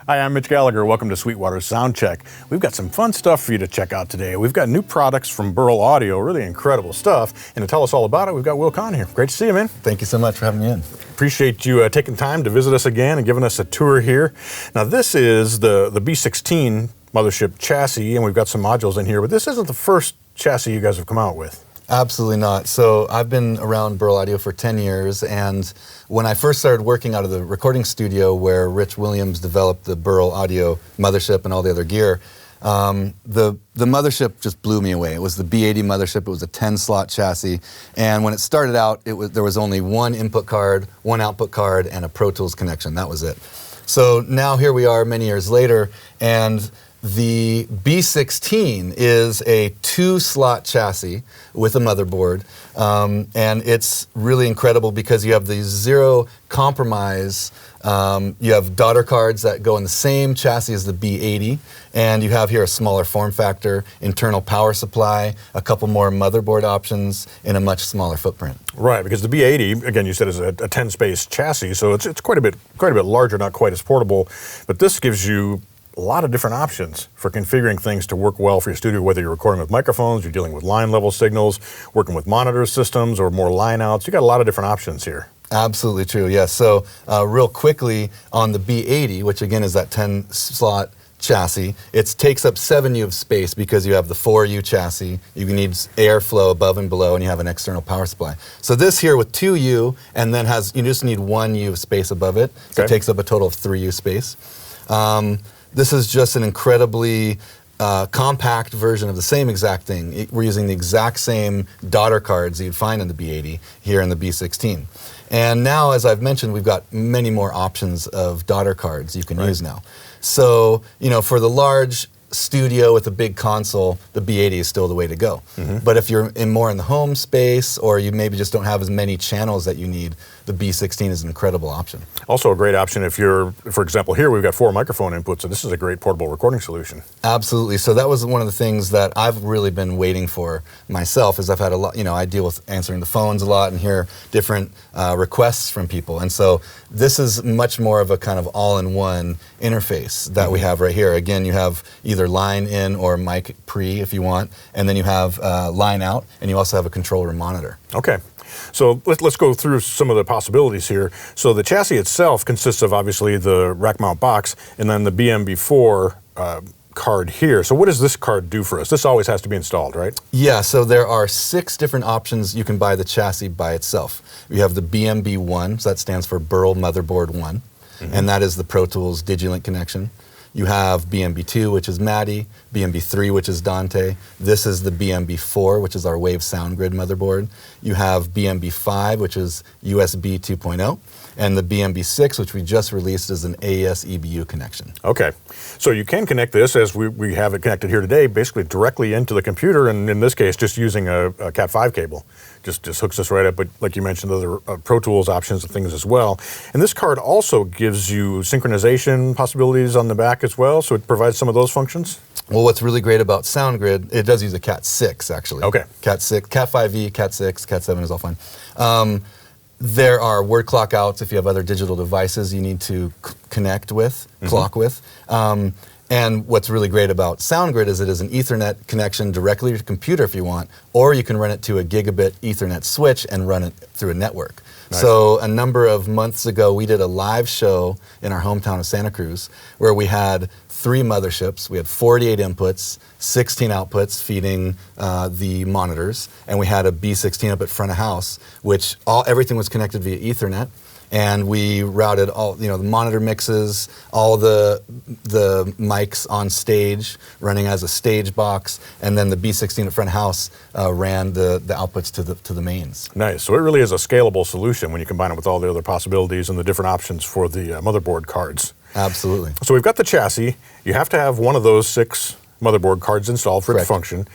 Hi, I'm Mitch Gallagher. Welcome to Sweetwater Sound Check. We've got some fun stuff for you to check out today. We've got new products from Burl Audio, really incredible stuff. And to tell us all about it, we've got Will Kahn here. Great to see you, man. Thank you so much for having me in. Appreciate you taking time to visit us again and giving us a tour here. Now, this is the B16 Mothership chassis, and we've got some modules in here, but this isn't the first chassis you guys have come out with. Absolutely not. So I've been around Burl Audio for 10 years, and when I first started working out of the recording studio where Rich Williams developed the Burl Audio Mothership and all the other gear, the Mothership just blew me away. It was the B80 Mothership. It was a 10-slot chassis, and when it started out, there was only one input card, one output card, and a Pro Tools connection. That was it. So now here we are many years later, and the B16 is a 2-slot chassis with a motherboard, and it's really incredible because you have the zero compromise. You have daughter cards that go in the same chassis as the B80, and you have here a smaller form factor, internal power supply, a couple more motherboard options, in a much smaller footprint. Right, because the B80, again, you said is a 10-space chassis, so it's quite a bit larger, not quite as portable, but this gives you a lot of different options for configuring things to work well for your studio, whether you're recording with microphones, you're dealing with line level signals, working with monitor systems, or more line outs. You got a lot of different options here. Absolutely true, yes. So real quickly on the B80, which again is that 10-slot chassis, it takes up 7U of space because you have the 4U chassis, you need airflow above and below, and you have an external power supply. So this here with 2U, and then you just need 1U of space above it, so it takes up a total of 3U space. This is just an incredibly compact version of the same exact thing. We're using the exact same daughter cards you'd find in the B80 here in the B16. And now, as I've mentioned, we've got many more options of daughter cards you can use now. So, you know, for the large studio with a big console, the B80 is still the way to go. But if you're more in the home space, or you maybe just don't have as many channels that you need, the B16 is an incredible option. Also a great option if you're, for example, here we've got 4 microphone inputs, so this is a great portable recording solution. Absolutely. So that was one of the things that I've really been waiting for myself, is I've had a lot, you know, I deal with answering the phones a lot and hear different requests from people. And so this is much more of a kind of all-in-one interface that we have right here. Again, you have either line in or mic pre if you want, and then you have line out, and you also have a controller and monitor. Okay. So let's go through some of the possibilities here. So the chassis itself consists of obviously the rack mount box and then the BMB4 card here. So what does this card do for us? This always has to be installed, right? Yeah, so there are 6 different options you can buy the chassis by itself. You have the BMB1, so that stands for Burl Motherboard 1, and that is the Pro Tools DigiLink connection. You have BMB2, which is Maddie, BMB3, which is Dante. This is the BMB4, which is our Wave SoundGrid motherboard. You have BMB5, which is USB 2.0, and the BMB6, which we just released, is an AES EBU connection. Okay, so you can connect this, as we have it connected here today, basically directly into the computer, and in this case, just using a Cat5 cable. Just hooks us right up, but like you mentioned, other Pro Tools options and things as well. And this card also gives you synchronization possibilities on the back as well, so it provides some of those functions? Well, what's really great about SoundGrid, it does use a Cat6 actually. Okay. Cat6, Cat5e, Cat6, Cat7 is all fine. There are word clock outs if you have other digital devices you need to connect with, clock with. And what's really great about SoundGrid is it is an Ethernet connection directly to your computer if you want, or you can run it to a gigabit Ethernet switch and run it through a network. Nice. So a number of months ago, we did a live show in our hometown of Santa Cruz where we had 3 motherships. We had 48 inputs, 16 outputs feeding the monitors, and we had a B16 up at front of house, which everything was connected via Ethernet. And we routed all, the monitor mixes, all the mics on stage running as a stage box, and then the B16 at front house ran the outputs to the mains. Nice. So it really is a scalable solution when you combine it with all the other possibilities and the different options for the motherboard cards. Absolutely. So we've got the chassis. You have to have one of those 6 motherboard cards installed for it to function.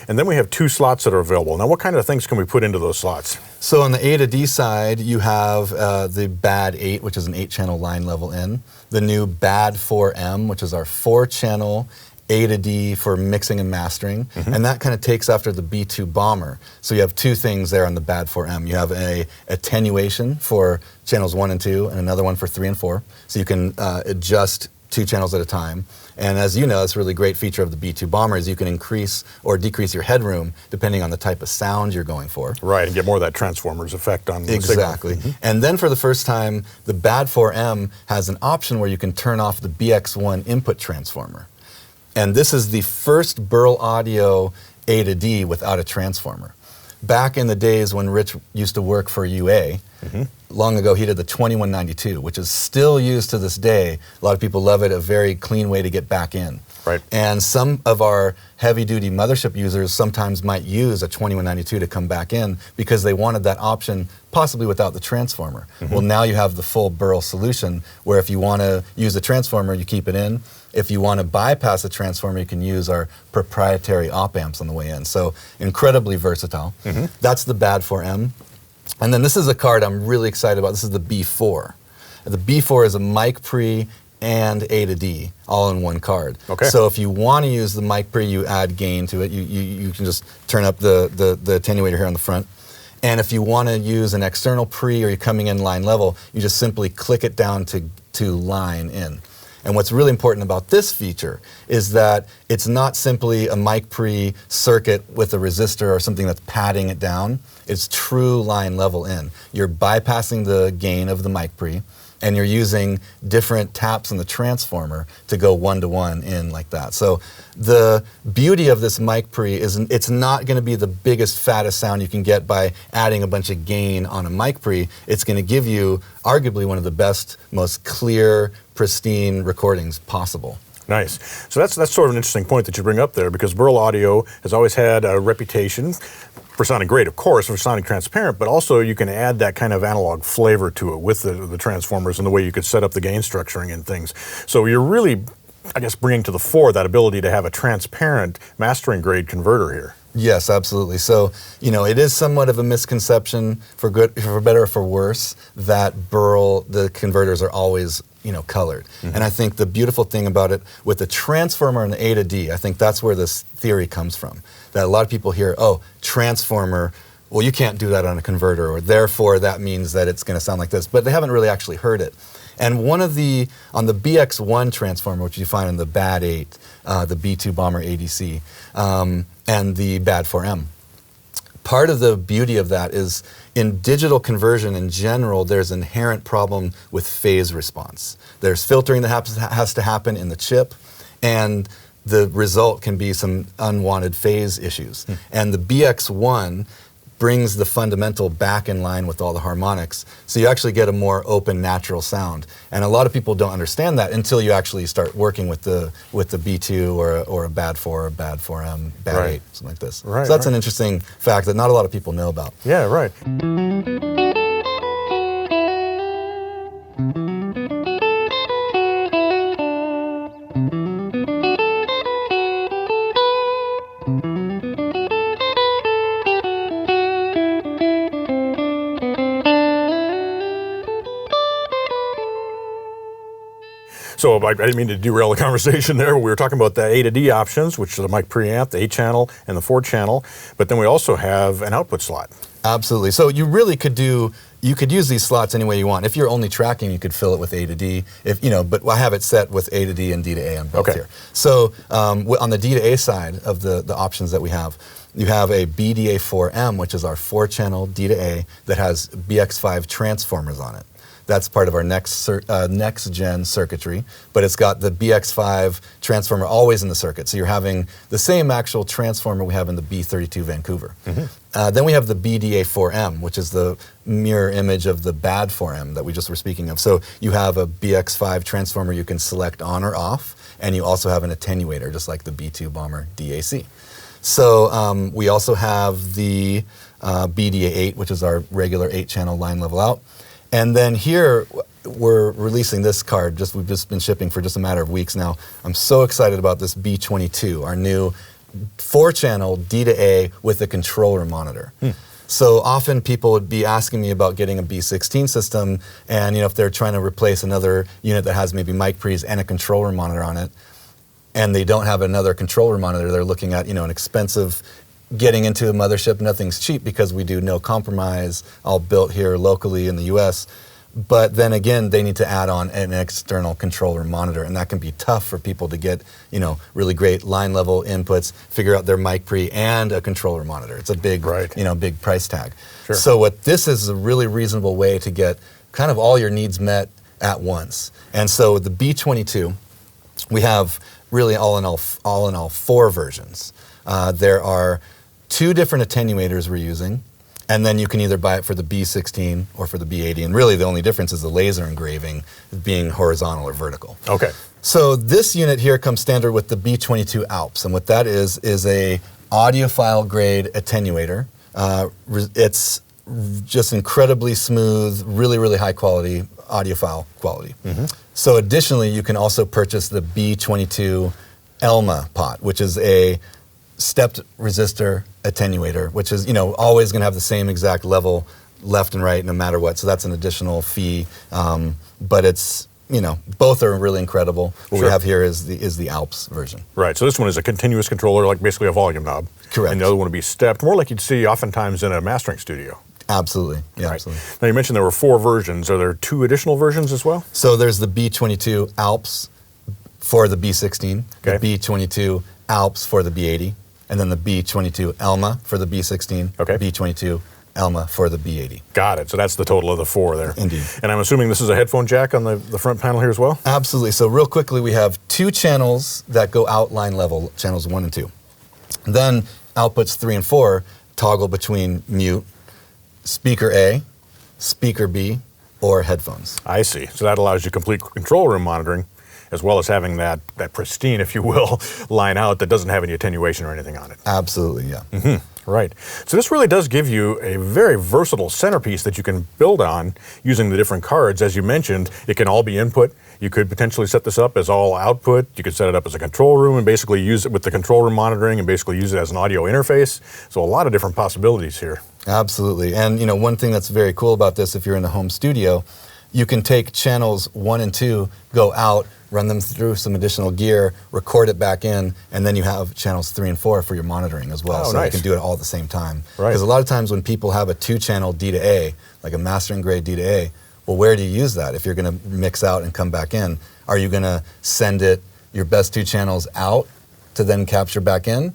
And then we have 2 slots that are available. Now, what kind of things can we put into those slots? So on the A to D side, you have the BAD 8, which is an 8-channel line level in. The new BAD 4M, which is our 4-channel A to D for mixing and mastering. And that kind of takes after the B2 Bomber. So you have 2 things there on the BAD 4M. You have a attenuation for channels 1 and 2, and another one for 3 and 4. So you can adjust 2 channels at a time. And as you know, it's a really great feature of the B2 Bomber is you can increase or decrease your headroom depending on the type of sound you're going for. Right, and get more of that Transformers effect on the signal. Exactly. And then for the first time, the BAD 4M has an option where you can turn off the BX1 input transformer. And this is the first Burl Audio A to D without a transformer. Back in the days when Rich used to work for UA, long ago he did the 2192, which is still used to this day. A lot of people love it, a very clean way to get back in. Right. And some of our heavy-duty Mothership users sometimes might use a 2192 to come back in because they wanted that option possibly without the transformer. Well, now you have the full Burl solution where if you want to use the transformer, you keep it in. If you want to bypass the transformer, you can use our proprietary op amps on the way in. So incredibly versatile. That's the BAD 4M. And then this is a card I'm really excited about. This is the B4. The B4 is a mic pre and A to D all in one card. Okay. So if you want to use the mic pre, you add gain to it. You can just turn up the attenuator here on the front. And if you want to use an external pre or you're coming in line level, you just simply click it down to line in. And what's really important about this feature is that it's not simply a mic pre circuit with a resistor or something that's padding it down. It's true line level in. You're bypassing the gain of the mic pre, and you're using different taps in the transformer to go one-to-one in like that. So the beauty of this mic pre is it's not going to be the biggest, fattest sound you can get by adding a bunch of gain on a mic pre. It's going to give you arguably one of the best, most clear, pristine recordings possible. Nice. So that's sort of an interesting point that you bring up there, because Burl Audio has always had a reputation for sounding great, of course, for sounding transparent, but also you can add that kind of analog flavor to it with the transformers and the way you could set up the gain structuring and things. So you're really, I guess, bringing to the fore that ability to have a transparent mastering grade converter here. Yes, absolutely. So, it is somewhat of a misconception, for better or for worse, that Burl, the converters are always, colored. And I think the beautiful thing about it with the transformer and the A to D, I think that's where this theory comes from. That a lot of people hear, oh, transformer, well, you can't do that on a converter, or therefore that means that it's going to sound like this. But they haven't really actually heard it. And on the BX1 transformer, which you find in the BAD 8, the B2 Bomber ADC, and the BAD 4M, part of the beauty of that is in digital conversion in general, there's an inherent problem with phase response. There's filtering that has to happen in the chip, and the result can be some unwanted phase issues. And the BX1 brings the fundamental back in line with all the harmonics, so you actually get a more open, natural sound. And a lot of people don't understand that until you actually start working with the B2 or a BAD 4 or a BAD 4M, BAD 8, something like this. Right, so that's an interesting fact that not a lot of people know about. Yeah, right. So I didn't mean to derail the conversation there. We were talking about the A to D options, which is the mic preamp, the 8-channel, and the 4-channel. But then we also have an output slot. Absolutely. So you really could use these slots any way you want. If you're only tracking, you could fill it with A to D. But I have it set with A to D and D to A on both here. So on the D to A side of the options that we have, you have a BDA4M, which is our 4-channel D to A that has BX5 transformers on it. That's part of our next gen circuitry, but it's got the BX5 transformer always in the circuit. So you're having the same actual transformer we have in the B32 Vancouver. Then we have the BDA4M, which is the mirror image of the bad 4M that we just were speaking of. So you have a BX5 transformer you can select on or off, and you also have an attenuator, just like the B2 Bomber DAC. So we also have the BDA8, which is our regular 8-channel line level out. And then here, we're releasing this card. We've just been shipping for just a matter of weeks now. I'm so excited about this B22, our new 4-channel D to A with a controller monitor. So often people would be asking me about getting a B16 system, and if they're trying to replace another unit that has maybe mic pre's and a controller monitor on it, and they don't have another controller monitor, they're looking at an expensive, getting into a mothership. Nothing's cheap because we do no compromise, all built here locally in the US. But then again, they need to add on an external controller monitor, and that can be tough for people to get, really great line level inputs, figure out their mic pre and a controller monitor. It's a big, big price tag. Sure. So what this is a really reasonable way to get kind of all your needs met at once. And so the B22, we have really all in all 4 versions. There are 2 different attenuators we're using. And then you can either buy it for the B16 or for the B80. And really the only difference is the laser engraving being horizontal or vertical. Okay. So this unit here comes standard with the B22 Alps. And what that is a audiophile grade attenuator. It's just incredibly smooth, really, really high quality audiophile quality. So additionally, you can also purchase the B22 Elma pot, which is a stepped resistor attenuator, which is always going to have the same exact level left and right no matter what. So that's an additional fee, but it's both are really incredible. What we have here is the Alps version. Right. So this one is a continuous controller, like basically a volume knob. Correct. And the other one would be stepped, more like you'd see oftentimes in a mastering studio. Absolutely. Yeah, right. absolutely. Now you mentioned there were 4 versions. Are there 2 additional versions as well? So there's the B22 Alps for the B16, okay. the B22 Alps for the B80, and then the B22 Elma for the B16, okay. B22 Elma for the B80. Got it. So that's the total of the 4 there. Indeed. And I'm assuming this is a headphone jack on the front panel here as well? Absolutely. So real quickly, we have 2 channels that go out line level, channels 1 and 2. Then outputs 3 and 4 toggle between mute, speaker A, speaker B, or headphones. I see. So that allows you complete control room monitoring, as well as having that pristine, if you will, line out that doesn't have any attenuation or anything on it. Absolutely, yeah. Right. So this really does give you a very versatile centerpiece that you can build on using the different cards. As you mentioned, it can all be input. You could potentially set this up as all output. You could set it up as a control room and basically use it with the control room monitoring and basically use it as an audio interface. So a lot of different possibilities here. Absolutely. And one thing that's very cool about this, if you're in a home studio, you can take channels 1 and 2, go out, run them through some additional gear, record it back in, and then you have channels 3 and 4 for your monitoring as well. Oh, so nice. you can do it all at the same time. Right. Because a lot of times when people have a 2-channel D to A, like a mastering grade D to A, well, where do you use that? If you're going to mix out and come back in, are you going to send your best 2 channels out to then capture back in?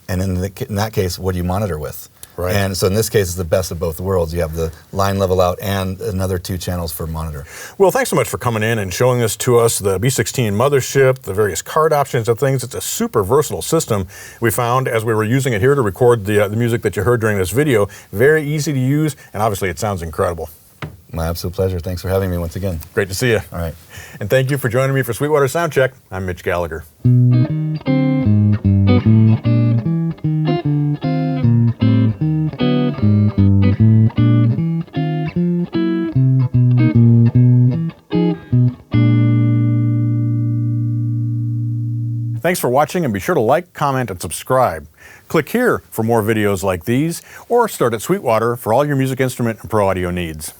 And in that case, what do you monitor with? Right. And so in this case, it's the best of both worlds. You have the line level out and another 2 channels for monitor. Well, thanks so much for coming in and showing this to us, the B16 Mothership, the various card options and things. It's a super versatile system. We found as we were using it here to record the music that you heard during this video, very easy to use, and obviously it sounds incredible. My absolute pleasure. Thanks for having me once again. Great to see you. All right. And thank you for joining me for Sweetwater Soundcheck. I'm Mitch Gallagher. Thanks for watching, and be sure to like, comment, and subscribe. Click here for more videos like these, or start at Sweetwater for all your music instrument and pro audio needs.